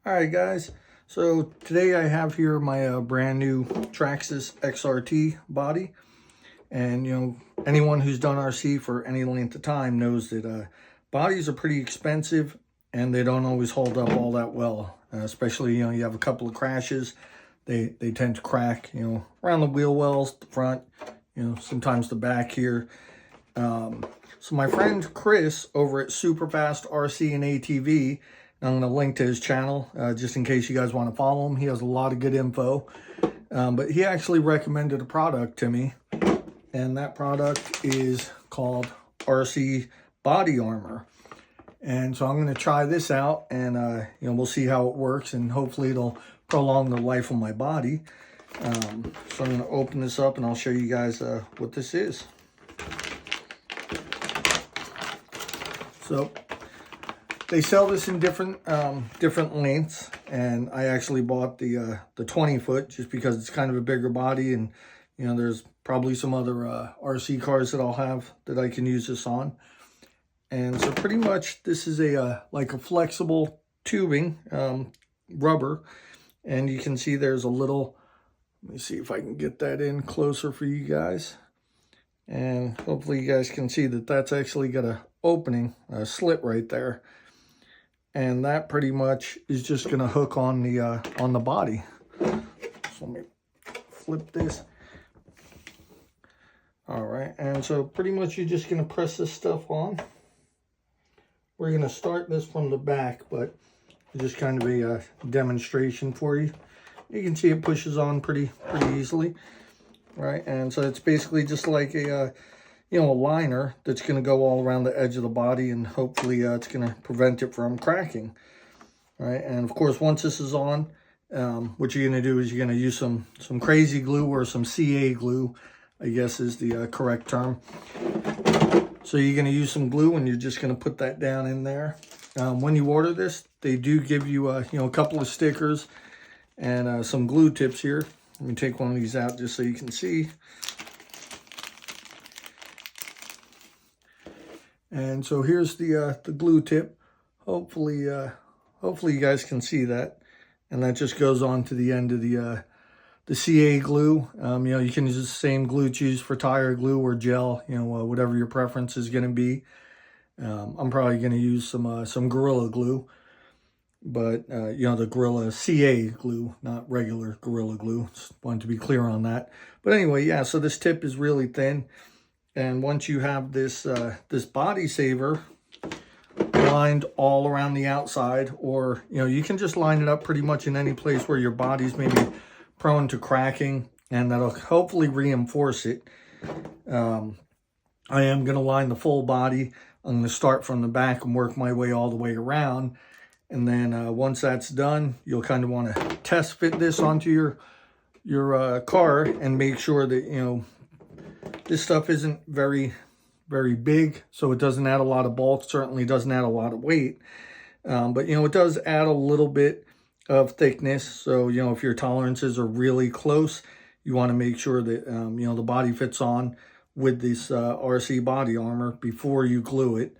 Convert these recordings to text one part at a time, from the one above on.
All right, guys. So today I have here my brand new Traxxas XRT body. And, anyone who's done RC for any length of time knows that bodies are pretty expensive and they don't always hold up all that well. Especially, you have a couple of crashes. They tend to crack, around the wheel wells, the front, sometimes the back here. So my friend Chris over at Superfast RC and ATV, I'm going to link to his channel just in case you guys want to follow him. He has a lot of good info. But he actually recommended a product to me. And that product is called RC Body Armor. And so I'm going to try this out and, we'll see how it works. And hopefully it'll prolong the life of my body. So I'm going to open this up and I'll show you guys what this is. So they sell this in different lengths, and I actually bought the 20 foot just because it's kind of a bigger body, and there's probably some other RC cars that I'll have that I can use this on. And so pretty much this is a like a flexible tubing, rubber, and you can see there's a little, let me see if I can get that in closer for you guys. And hopefully you guys can see that that's actually got a opening, a slit right there. And that pretty much is just going to hook on the body. So let me flip this. All right, and so pretty much you're just going to press this stuff on. We're going to start this from the back, but just kind of a demonstration for you. You can see it pushes on pretty easily. Right, and so it's basically just like a liner that's going to go all around the edge of the body, and hopefully it's going to prevent it from cracking. Right, and of course once this is on, what you're going to do is you're going to use some crazy glue, or some CA glue, I guess is the correct term. So you're going to use some glue, and you're just going to put that down in there. When you order this, they do give you a couple of stickers and some glue tips here. Let me take one of these out just so you can see. And so here's the glue tip. Hopefully you guys can see that. And that just goes on to the end of the CA glue. You can use the same glue to use for tire glue or gel, whatever your preference is going to be. I'm probably going to use some Gorilla Glue. But, the Gorilla CA glue, not regular Gorilla Glue. Just wanted to be clear on that. But anyway, yeah, so this tip is really thin. And once you have this this body saver lined all around the outside, or, you can just line it up pretty much in any place where your body's maybe prone to cracking, and that'll hopefully reinforce it. I am going to line the full body. I'm going to start from the back and work my way all the way around. And then once that's done, you'll kind of want to test fit this onto your car and make sure that, this stuff isn't very, very big. So it doesn't add a lot of bulk, certainly doesn't add a lot of weight. But, it does add a little bit of thickness. So, if your tolerances are really close, you want to make sure that, the body fits on with this RC body armor before you glue it.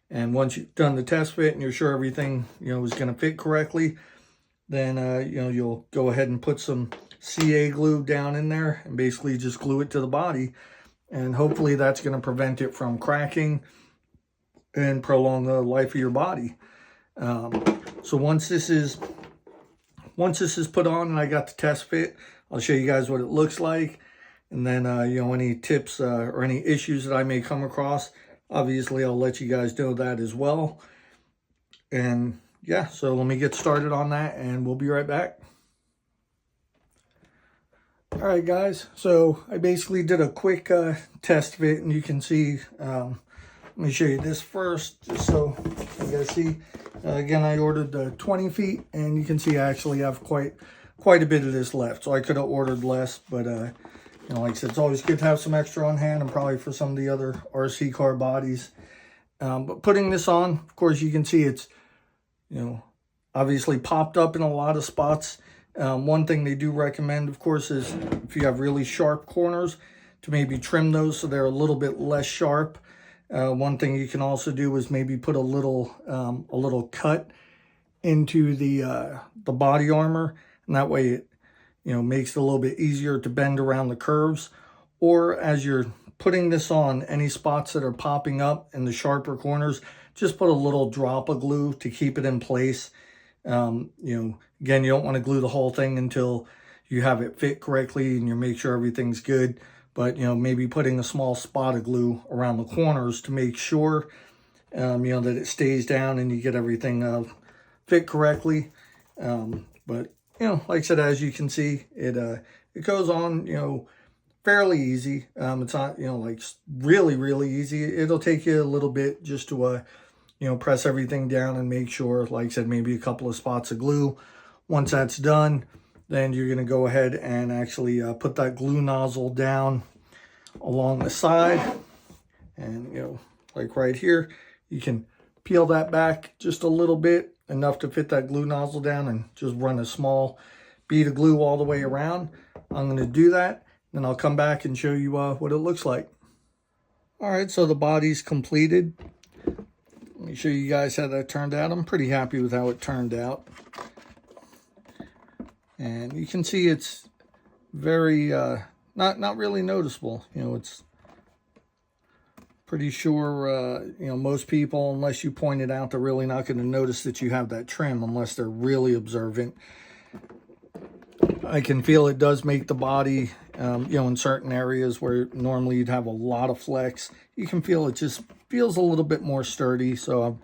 And once you've done the test fit and you're sure everything, is going to fit correctly, then, you'll go ahead and put some CA glue down in there and basically just glue it to the body. And hopefully that's going to prevent it from cracking and prolong the life of your body. So once this is put on and I got the test fit, I'll show you guys what it looks like. And then, any tips or any issues that I may come across, obviously, I'll let you guys know that as well. And yeah, so let me get started on that and we'll be right back. All right, guys. So I basically did a quick test fit, and you can see, let me show you this first, just so you guys see. Again, I ordered the 20 feet, and you can see I actually have quite a bit of this left. So I could have ordered less, but like I said, it's always good to have some extra on hand, and probably for some of the other RC car bodies. But putting this on, of course, you can see it's, obviously popped up in a lot of spots. One thing they do recommend, of course, is if you have really sharp corners, to maybe trim those so they're a little bit less sharp. One thing you can also do is maybe put a little cut into the body armor, and that way it, you know, makes it a little bit easier to bend around the curves. Or as you're putting this on, any spots that are popping up in the sharper corners, just put a little drop of glue to keep it in place. You know, again, you don't want to glue the whole thing until you have it fit correctly and you make sure everything's good. But, you know, maybe putting a small spot of glue around the corners to make sure, you know, that it stays down and you get everything fit correctly. But, you know, like I said, as you can see, it goes on, you know, fairly easy. It's not, you know, like really easy. It'll take you a little bit just to, you know, press everything down and make sure, like I said, maybe a couple of spots of glue. Once that's done, then you're going to go ahead and actually put that glue nozzle down along the side. And, you know, like right here, you can peel that back just a little bit, enough to fit that glue nozzle down, and just run a small bead of glue all the way around. I'm going to do that, then I'll come back and show you what it looks like. All right, so the body's completed. Let me show you guys how that turned out. I'm pretty happy with how it turned out. And you can see it's very, not really noticeable. You know, it's pretty sure, you know, most people, unless you point it out, they're really not going to notice that you have that trim unless they're really observant. I can feel it does make the body, you know, in certain areas where normally you'd have a lot of flex, you can feel it just feels a little bit more sturdy. So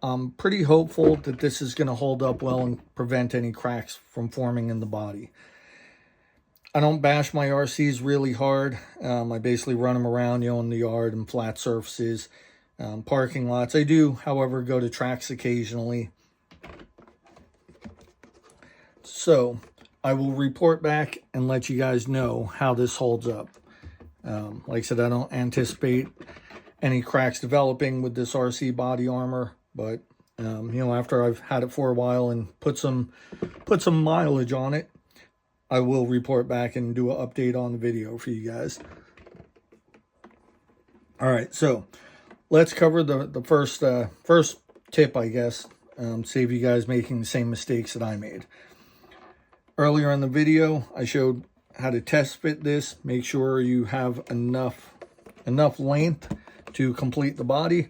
I'm pretty hopeful that this is going to hold up well and prevent any cracks from forming in the body. I don't bash my RCs really hard. I basically run them around, you know, in the yard and flat surfaces, parking lots. I do, however, go to tracks occasionally. So I will report back and let you guys know how this holds up. Like I said, I don't anticipate any cracks developing with this RC body armor, but you know, after I've had it for a while and put some mileage on it, I will report back and do an update on the video for you guys. All right, so let's cover the first tip, I guess. Save you guys making the same mistakes that I made. Earlier in the video, I showed how to test fit this. Make sure you have enough length to complete the body.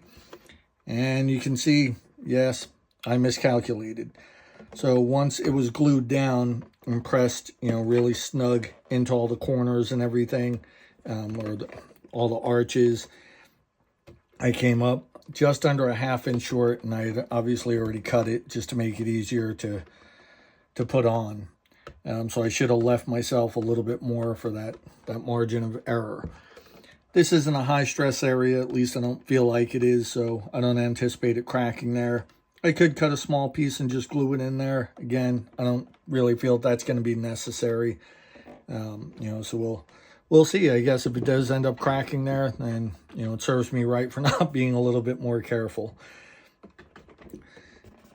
And you can see, yes, I miscalculated. So once it was glued down and pressed, you know, really snug into all the corners and everything, all the arches, I came up just under a ½ inch short, and I had obviously already cut it just to make it easier to put on. So I should have left myself a little bit more for that margin of error. This isn't a high stress area, at least I don't feel like it is, so I don't anticipate it cracking there. I could cut a small piece and just glue it in there. Again, I don't really feel that's going to be necessary. You know, so we'll see. I guess if it does end up cracking there, then, you know, it serves me right for not being a little bit more careful.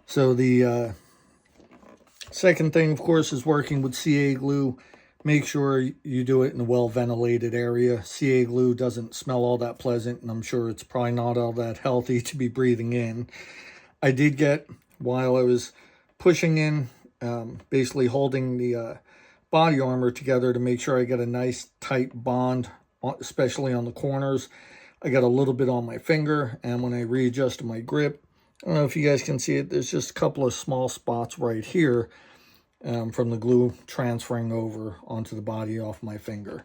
So the second thing, of course, is working with CA glue. Make sure you do it in a well-ventilated area. CA glue doesn't smell all that pleasant, and I'm sure it's probably not all that healthy to be breathing in. I did get, while I was pushing in, basically holding the body armor together to make sure I get a nice tight bond, especially on the corners, I got a little bit on my finger, and when I readjusted my grip, I don't know if you guys can see it, there's just a couple of small spots right here from the glue transferring over onto the body off my finger.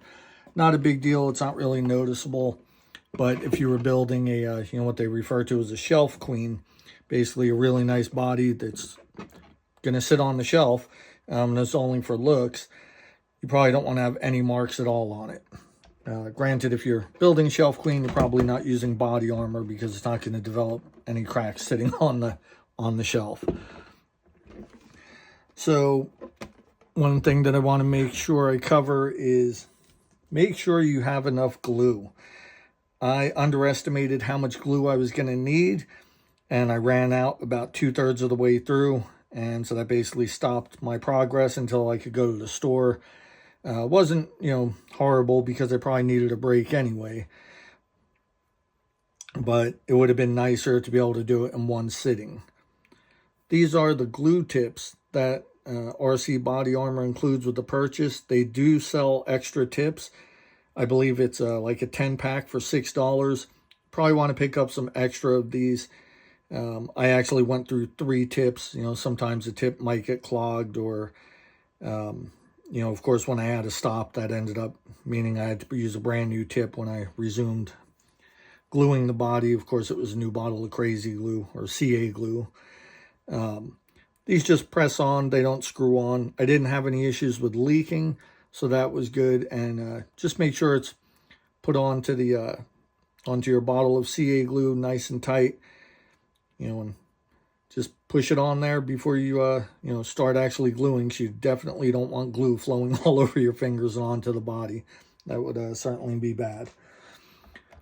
Not a big deal, it's not really noticeable, but if you were building a, you know, what they refer to as a shelf queen, basically a really nice body that's going to sit on the shelf, and it's only for looks, you probably don't want to have any marks at all on it. Granted, if you're building shelf queen, you're probably not using body armor because it's not going to develop any cracks sitting on the shelf. So one thing that I want to make sure I cover is make sure you have enough glue. I underestimated how much glue I was going to need, and I ran out about 2/3 of the way through, and so that basically stopped my progress until I could go to the store. Wasn't, you know, horrible because I probably needed a break anyway, but it would have been nicer to be able to do it in one sitting. these are the glue tips that RC Body Armor includes with the purchase. They do sell extra tips. I believe it's like a 10-pack for $6. Probably want to pick up some extra of these. I actually went through 3 tips. You know, sometimes a tip might get clogged, or, you know, of course, when I had to stop, that ended up meaning I had to use a brand new tip when I resumed gluing the body. Of course, it was a new bottle of Crazy Glue, or CA glue. These just press on, they don't screw on. I didn't have any issues with leaking, so that was good. And just make sure it's put onto the onto your bottle of CA glue nice and tight, you know, and just push it on there before you you know, start actually gluing. So you definitely don't want glue flowing all over your fingers and onto the body. That would certainly be bad.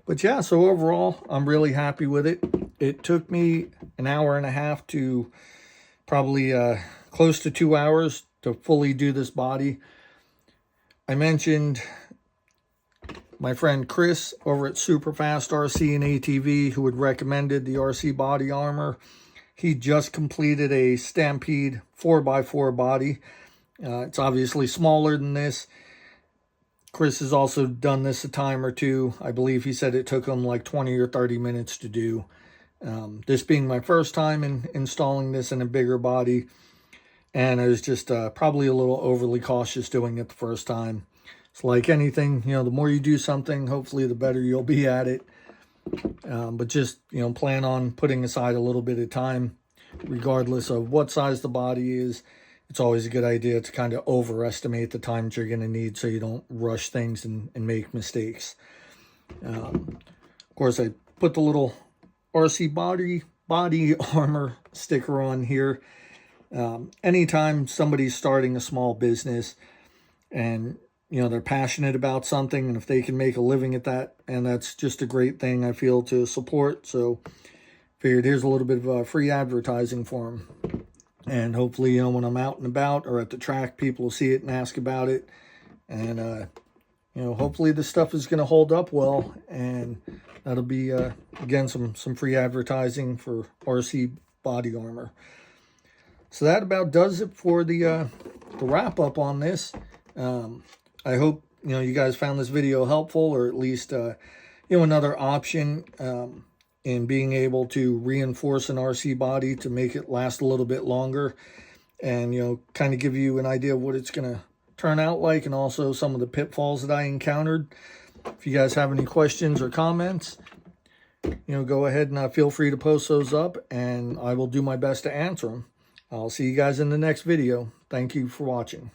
But yeah, so overall, I'm really happy with it. It took me an hour and a half to probably close to 2 hours to fully do this body. I mentioned my friend Chris over at Superfast RC and ATV, who had recommended the RC Body Armor. He just completed a Stampede 4x4 body. It's obviously smaller than this. Chris has also done this a time or two. I believe he said it took him like 20 or 30 minutes to do. This being my first time in installing this in a bigger body, and I was just probably a little overly cautious doing it the first time. It's like anything, you know, the more you do something, hopefully the better you'll be at it. But just, you know, plan on putting aside a little bit of time, regardless of what size the body is. It's always a good idea to kind of overestimate the time that you're going to need so you don't rush things and make mistakes. Of course, I put the little RC Body Armor sticker on here. Anytime somebody's starting a small business and, you know, they're passionate about something, and if they can make a living at that, and that's just a great thing, I feel, to support. So figured here's a little bit of free advertising for them. And hopefully, you know, when I'm out and about or at the track, people will see it and ask about it. And, you know, hopefully this stuff is going to hold up well. And that'll be, again, some free advertising for RC Body Armor. So that about does it for the wrap up on this. I hope, you know, you guys found this video helpful, or at least, you know, another option in being able to reinforce an RC body to make it last a little bit longer, and, you know, kind of give you an idea of what it's going to turn out like, and also some of the pitfalls that I encountered. If you guys have any questions or comments, you know, go ahead and feel free to post those up, and I will do my best to answer them. I'll see you guys in the next video. Thank you for watching.